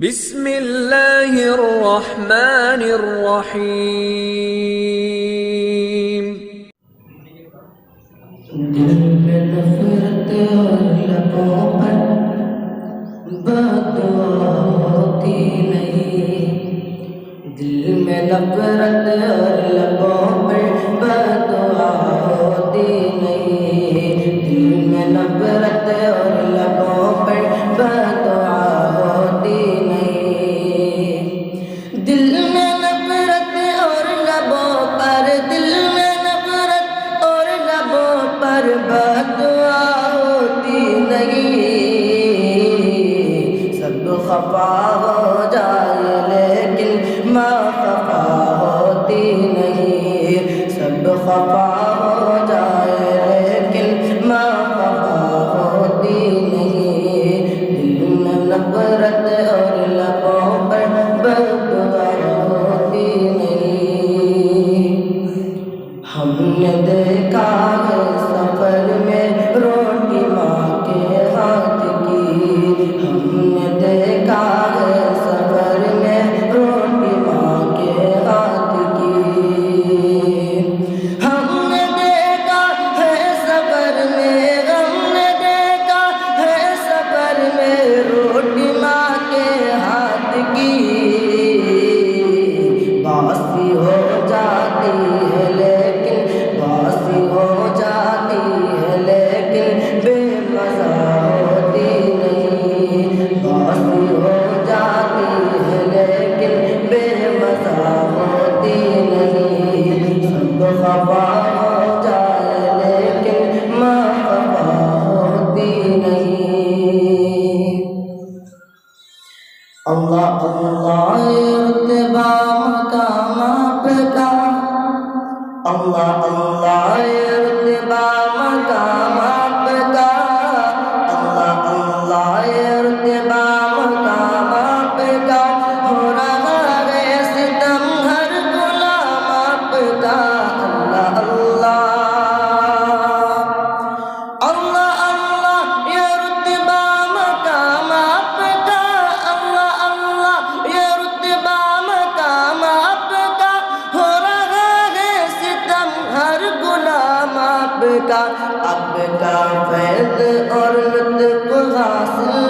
بسم اللہ الرحمن الرحیم۔ دل میں نفرت اور لبوں پر بددعا ہوتی نہیں، دل میں نفرت اور لبوں پر بددعا ہوتی نہیں، دل میں نفرت اور لبوں پر بددعا ہوتی نہیں، دل میں نفرت اور لبوں پر، دل میں نفرت اور لبوں پر بددعا ہوتی نہیں، سب خفا ہو جائے لیکن ماں خفا ہوتی نہیں، سب خفا ہو جائے لیکن ماں خفا ہوتی نہیں، دل میں نفرت اور لبوں پر بددعا ہوتی نہیں۔ ہم نے دیکھا ہے سفر میں روٹی ماں کے ہاتھ کی، ہم نے دیکھا ہے سفر میں روٹی ماں کے ہاتھ کی، ہم نے دیکھا ہے سفر میں، ہم نے دیکھا ہے سفر میں روٹی ماں کے ہاتھ کی، باسی ہو جاتی ہے لیکن باسی ہو جاتی ہے لیکن بے مزہ ہوتی نہیں، باسی ہو جاتی ہے لیکن بے مزہ ہوتی نہیں، سب خفا ہو جائے لیکن ماں خفا ہوتی نہیں۔ اللہ اللہ رتبہ مقام آپ کا، اللہ اللہ رتبہ مقام آپ کا، اللہ اللہ رتبہ مقام آپ کا، ہو رہا ہے ستم ہر غلام آپ کا، اللہ اللہ اللہ اللہ یہ رتبہ مقام آپ کا، اللہ اللہ یہ رتبہ مقام آپ کا، ہو رہا ہے ستم ہر غلام آپ کا، آپ کا فیض اور لطف حاصل